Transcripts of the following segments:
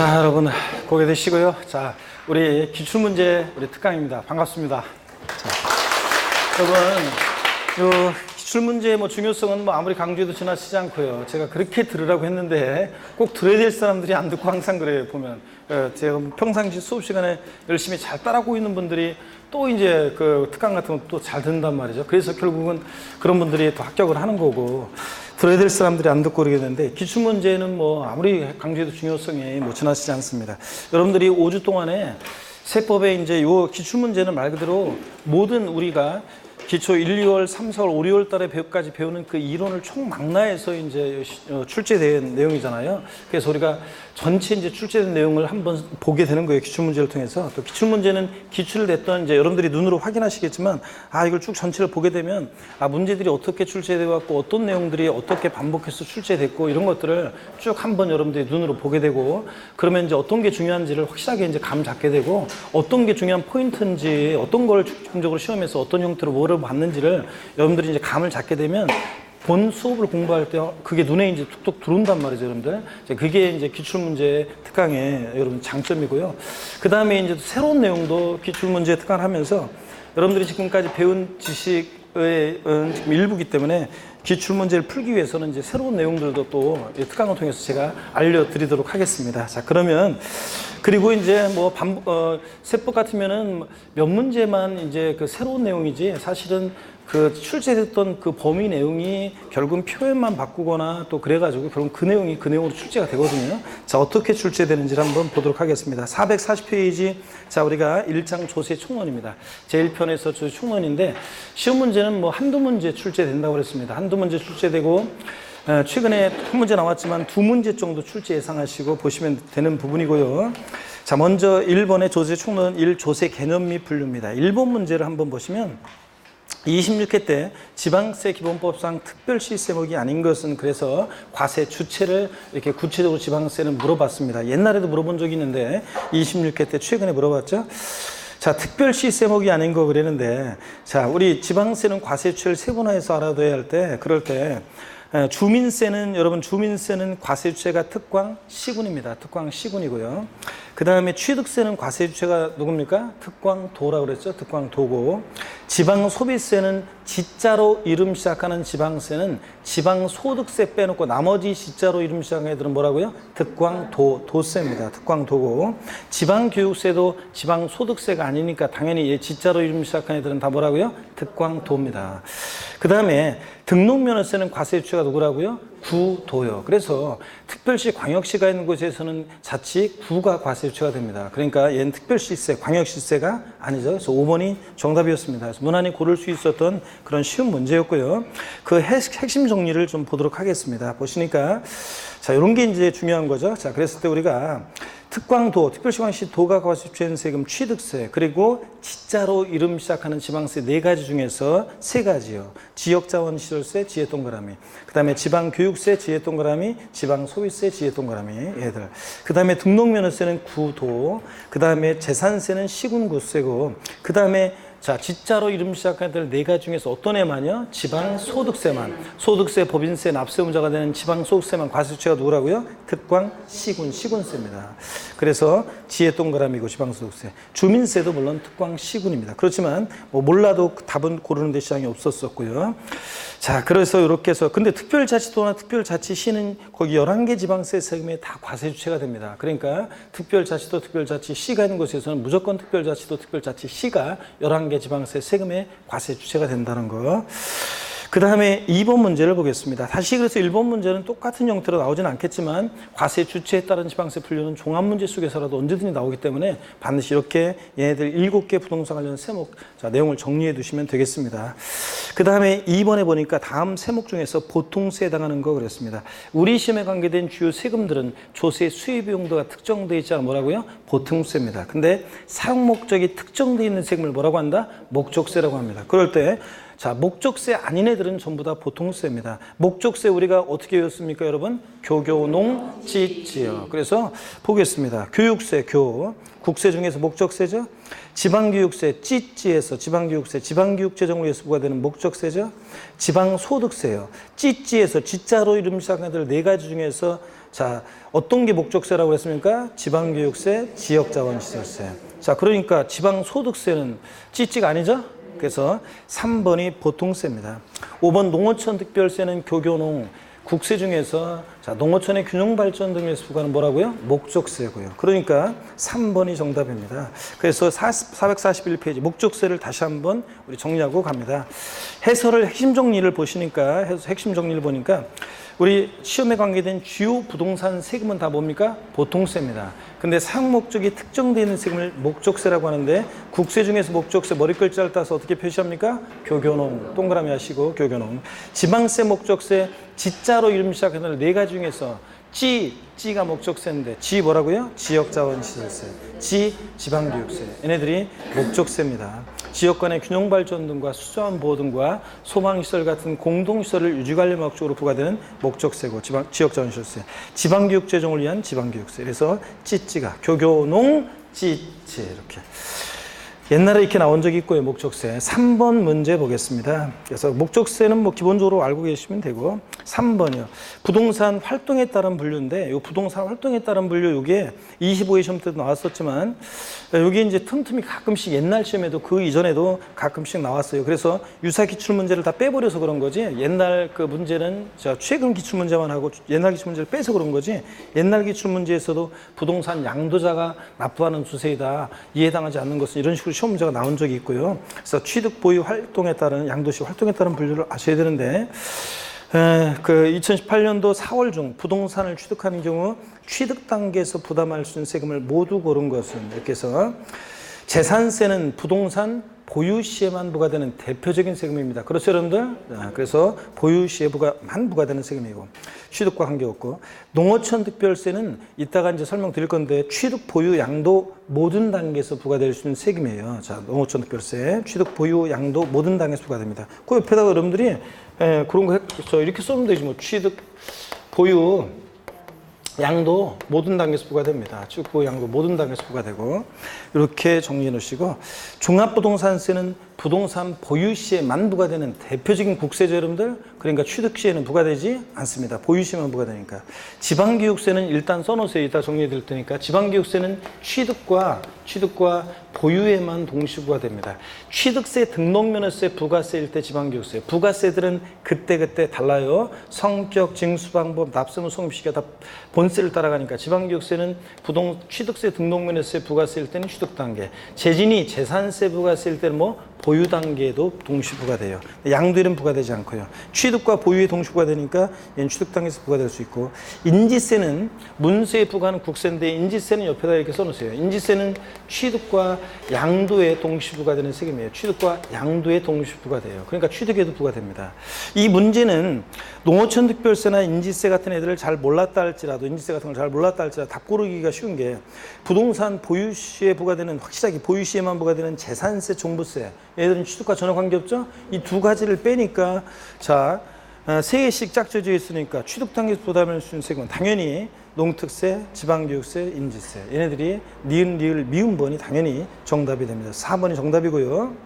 자, 여러분 고개 드시고요. 자, 우리 기출문제 우리 특강입니다. 반갑습니다. 자, 여러분, 요 기출문제의 중요성은 아무리 강조해도 지나치지 않고요. 제가 그렇게 들으라고 했는데 꼭 들어야 될 사람들이 안 듣고 항상 그래요. 보면 제가 평상시 수업 시간에 열심히 잘 따라하고 있는 분들이 또 이제 그 특강 같은 거 또 잘 듣는단 말이죠. 그래서 결국은 그런 분들이 또 합격을 하는 거고. 들어야 될 사람들이 안 듣고 그러겠는데 기출문제는 아무리 강조해도 중요성이 지나치지 않습니다. 여러분들이 5주 동안에 세법에 이제 요 기출문제는 말 그대로 모든 우리가 기초 1, 2월, 3, 4월, 5, 6월 달에 배우까지 배우는 그 이론을 총망라해서 이제 출제된 내용이잖아요. 그래서 우리가 전체 이제 출제된 내용을 한번 보게 되는 거예요. 기출문제를 통해서. 또 기출문제는 기출을 냈던 이제 여러분들이 눈으로 확인하시겠지만, 이걸 쭉 전체를 보게 되면, 문제들이 어떻게 출제되어 갖고 어떤 내용들이 어떻게 반복해서 출제됐고 이런 것들을 쭉 한번 여러분들이 눈으로 보게 되고, 그러면 이제 어떤 게 중요한지를 확실하게 이제 감 잡게 되고, 어떤 게 중요한 포인트인지, 어떤 걸 집중적으로 시험에서 어떤 형태로 뭐를 봤는지를 여러분들이 이제 감을 잡게 되면 본 수업을 공부할 때 그게 눈에 이제 툭툭 들어온단 말이죠, 여러분들. 그게 이제 기출문제 특강의 여러분 장점이고요. 그 다음에 이제 새로운 내용도 기출문제 특강을 하면서 여러분들이 지금까지 배운 지식의 지금 일부기 때문에 기출문제를 풀기 위해서는 이제 새로운 내용들도 또 특강을 통해서 제가 알려드리도록 하겠습니다. 자, 그러면 그리고 이제 세법 같으면은 몇 문제만 이제 그 새로운 내용이지 사실은 그 출제됐던 그 범위 내용이 결국은 표현만 바꾸거나 또 그래가지고 결국 그 내용이 그 내용으로 출제가 되거든요. 자, 어떻게 출제되는지를 한번 보도록 하겠습니다. 440페이지. 자, 우리가 1장 조세 총론입니다. 제1편에서 조세 총론인데 시험 문제는 한두 문제 출제된다고 그랬습니다. 한두 문제 출제되고 최근에 한 문제 나왔지만 두 문제 정도 출제 예상하시고 보시면 되는 부분이고요. 자, 먼저 1번의 조세 총론 1 조세 개념 및 분류입니다. 1번 문제를 한번 보시면 26회 때 지방세 기본법상 특별시세목이 아닌 것은 그래서 과세 주체를 이렇게 구체적으로 지방세는 물어봤습니다. 옛날에도 물어본 적이 있는데 26회 때 최근에 물어봤죠. 자, 특별시세목이 아닌 거 그랬는데, 자, 우리 지방세는 과세 주체를 세분화해서 알아둬야 할 때, 그럴 때 주민세는 여러분 주민세는 과세 주체가 특광 시군입니다. 특광 시군이고요. 그 다음에 취득세는 과세 주체가 누굽니까? 특광도라고 그랬죠. 특광도고. 지방소비세는 지자로 이름 시작하는 지방세는 지방소득세 빼놓고 나머지 지자로 이름 시작하는 애들은 뭐라고요? 특광도세입니다. 특광도고. 지방교육세도 지방소득세가 아니니까 당연히 지자로 이름 시작하는 애들은 다 뭐라고요? 특광도입니다. 그 다음에 등록면허세는 과세 주체가 누구라고요? 구도요. 그래서 특별시, 광역시가 있는 곳에서는 자칫 구가 과세 주체가 됩니다. 그러니까 얘는 특별시세, 광역시세가 아니죠. 그래서 5번이 정답이었습니다. 그래서 무난히 고를 수 있었던 그런 쉬운 문제였고요. 그 핵심 정리를 좀 보도록 하겠습니다. 보시니까 자, 이런 게 이제 중요한 거죠. 자, 그랬을 때 우리가 특광도, 특별시광시 도가 과세 주체는 세금 취득세, 그리고 지자로 이름 시작하는 지방세 4가지 중에서 3가지요. 지역자원시설세, 지혜동그라미. 그 다음에 지방교육세, 지혜동그라미, 지방소비세, 지혜동그라미, 얘들. 그 다음에 등록면허세는 구도, 그 다음에 재산세는 시군구세고, 그 다음에 자, 지자로 이름 시작하는 애들 4가지 중에서 어떤 애만요? 지방소득세만. 소득세, 법인세, 납세의무자가 되는 지방소득세만 과세주체가 누구라고요? 특광, 시군세입니다. 그래서 지혜 동그라미고 지방소득세. 주민세도 물론 특광, 시군입니다. 그렇지만 몰라도 답은 고르는 데 시장이 없었었고요. 자, 그래서 이렇게 해서 근데 특별자치도나 특별자치시는 거기 11개 지방세 세금에 다 과세주체가 됩니다. 그러니까 특별자치도, 특별자치시가 있는 곳에서는 무조건 특별자치도, 특별자치시가 11개 지방세 세금의 과세 주체가 된다는 거. 그 다음에 2번 문제를 보겠습니다. 다시 그래서 1번 문제는 똑같은 형태로 나오진 않겠지만 과세 주체에 따른 지방세 분류는 종합문제 속에서라도 언제든지 나오기 때문에 반드시 이렇게 얘네들 7개 부동산 관련 세목, 자, 내용을 정리해 두시면 되겠습니다. 그 다음에 2번에 보니까 다음 세목 중에서 보통세에 해당하는 거 그랬습니다. 우리 시험에 관계된 주요 세금들은 조세 수입 용도가 특정되어 있지 않아 뭐라고요? 보통세입니다. 근데 사용 목적이 특정되어 있는 세금을 뭐라고 한다? 목적세라고 합니다. 그럴 때 자, 목적세 아닌 애들은 전부 다 보통세입니다. 목적세 우리가 어떻게 외웠습니까, 여러분? 교교농, 찌찌요. 그래서 보겠습니다. 교육세, 국세 중에서 목적세죠. 지방교육세, 찌찌에서 지방교육세, 지방교육재정을 위해서 부과되는 목적세죠. 지방소득세요. 찌찌에서 지자로 이름 시작하는 애들 4가지 중에서 자, 어떤 게 목적세라고 했습니까? 지방교육세, 지역자원시설세. 자, 그러니까 지방소득세는 찌찌가 아니죠? 그래서 3번이 보통세입니다. 5번 농어촌 특별세는 교교농, 국세 중에서 자, 농어촌의 균형발전 등에서 부과하는 뭐라고요? 목적세고요. 그러니까 3번이 정답입니다. 그래서 441페이지 목적세를 다시 한번 우리 정리하고 갑니다. 해설을 핵심 정리를 보시니까 핵심 정리를 보니까 우리 시험에 관계된 주요 부동산 세금은 다 뭡니까? 보통세입니다. 근데 사용 목적이 특정되어 있는 세금을 목적세라고 하는데 국세 중에서 목적세 머리 글자를 따서 어떻게 표시합니까? 교교농, 동그라미 하시고 교교농. 지방세 목적세 지자로 이름 시작하는 네 가지 중에서 찌가 목적세인데 지 뭐라고요? 지역자원시설세, 지방교육세. 얘네들이 목적세입니다. 지역 간의 균형발전 등과 수자원 보호 등과 소방시설 같은 공동시설을 유지관리 목적으로 부과되는 목적세고 지역자원시설세. 지방교육재정을 위한 지방교육세. 그래서 찌가 교교농 찌 이렇게. 옛날에 이렇게 나온 적이 있고요. 목적세. 3번 문제 보겠습니다. 그래서 목적세는 뭐 기본적으로 알고 계시면 되고 3번이요. 부동산 활동에 따른 분류인데 이 부동산 활동에 따른 분류 이게 25회 시험 때도 나왔었지만 여기 이제 틈틈이 가끔씩 옛날 시험에도 그 이전에도 가끔씩 나왔어요. 그래서 유사 기출 문제를 다 빼버려서 그런 거지 옛날 그 문제는 최근 기출 문제만 하고 옛날 기출 문제를 빼서 그런 거지 옛날 기출 문제에서도 부동산 양도자가 납부하는 주세이다. 이해 당하지 않는 것은 이런 식으로 시험 문제가 나온 적이 있고요. 그래서 취득 보유 활동에 따른 양도시 활동에 따른 분류를 아셔야 되는데 그 2018년도 4월 중 부동산을 취득하는 경우 취득 단계에서 부담할 수 있는 세금을 모두 고른 것은 이렇게 해서 재산세는 부동산 보유 시에만 부과되는 대표적인 세금입니다. 그렇죠, 여러분들? 그래서 보유 시에 부과되는 세금이고 취득과 관계없고 농어촌 특별세는 이따가 이제 설명드릴 건데 취득, 보유, 양도 모든 단계에서 부과될 수 있는 세금이에요. 자, 농어촌 특별세, 취득, 보유, 양도 모든 단계에서 부과됩니다. 그 옆에다가 여러분들이 그런 거 이렇게 써면 되지 뭐 취득, 보유, 양도 모든 단계에서 부과됩니다. 취득, 양도 모든 단계에서 부과되고 이렇게 정리해 놓으시고 종합부동산세는 부동산 보유 시에만 부과되는 대표적인 국세죠, 여러분들. 그러니까 취득 시에는 부과되지 않습니다. 보유 시에만 부과되니까. 지방교육세는 일단 써놓으세요. 이따 정리해 드릴 테니까. 지방교육세는 취득과 보유에만 동시 부과됩니다. 취득세, 등록면허세, 부가세일 때 지방교육세. 부가세들은 그때 달라요. 성격, 징수방법, 납세무, 송입시기가 다 본세를 따라가니까 지방교육세는 취득세, 등록면허세, 부가세일 때는 취득 단계. 재진이, 재산세, 부가세일 때는 뭐 보유 단계에도 동시 부과돼요. 양도일은 부과되지 않고요. 취득과 보유에 동시 부과되니까 얘는 취득 단계에서 부과될 수 있고 인지세는 문세에 부과하는 국세인데 인지세는 옆에다 이렇게 써놓으세요. 인지세는 취득과 양도에 동시 부과되는 세금이에요. 취득과 양도에 동시 부과돼요. 그러니까 취득에도 부과됩니다. 이 문제는 농어촌 특별세나 인지세 같은 애들을 잘 몰랐다 할지라도 인지세 같은 걸 잘 몰랐다 할지라도 답 고르기가 쉬운 게 부동산 보유 시에 부과되는 확실하게 보유 시에만 부과되는 재산세, 종부세 얘들은 취득과 전혀 관계없죠? 이 두 가지를 빼니까 자, 세 개씩 짝져져 있으니까 취득 단계에서 부담할 수 있는 세금은 당연히 농특세, 지방교육세, 인지세 얘네들이 니은, 리을, 미음번이 당연히 정답이 됩니다. 4번이 정답이고요.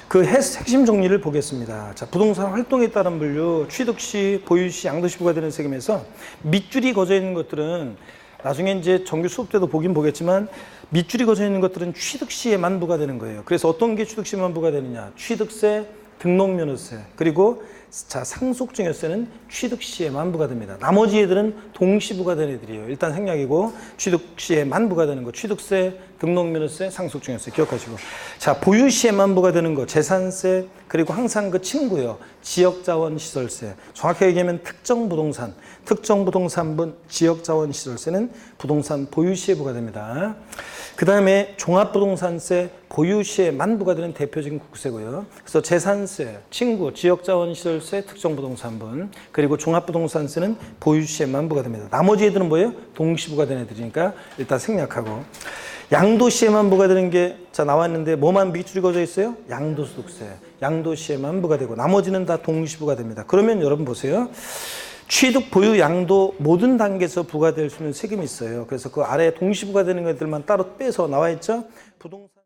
그 핵심 정리를 보겠습니다. 자, 부동산 활동에 따른 분류, 취득 시, 보유 시, 양도 시 부과되는 세금에서 밑줄이 거져 있는 것들은 나중에 이제 정규 수업 때도 보긴 보겠지만 밑줄이 거져 있는 것들은 취득 시에만 부과되는 거예요. 그래서 어떤 게 취득 시에만 부과되느냐? 취득세, 등록면허세, 그리고 자, 상속증여세는 취득 시에만 부과됩니다. 나머지 애들은 동시 부과되는 애들이에요. 일단 생략이고 취득 시에만 부과되는 거, 취득세, 등록면허세, 상속증여세 기억하시고 자, 보유 시에만 부과되는 거, 재산세, 그리고 항상 그 친구요. 지역자원시설세. 정확하게 얘기하면 특정부동산분 지역자원시설세는 부동산 보유 시에 부과됩니다. 그 다음에 종합부동산세 보유 시에만 부과되는 대표적인 국세고요. 그래서 재산세, 친구, 지역자원시설세, 특정부동산분, 그리고 종합부동산세는 보유 시에만 부과됩니다. 나머지 애들은 뭐예요? 동시 부과되는 애들이니까 일단 생략하고 양도 시에만 부과되는 게 자 나왔는데 뭐만 밑줄이 거져 있어요? 양도소득세. 양도 시에만 부과되고 나머지는 다 동시 부과됩니다. 그러면 여러분 보세요. 취득, 보유, 양도 모든 단계에서 부과될 수 있는 세금이 있어요. 그래서 그 아래 동시 부과되는 것들만 따로 빼서 나와 있죠. 부동산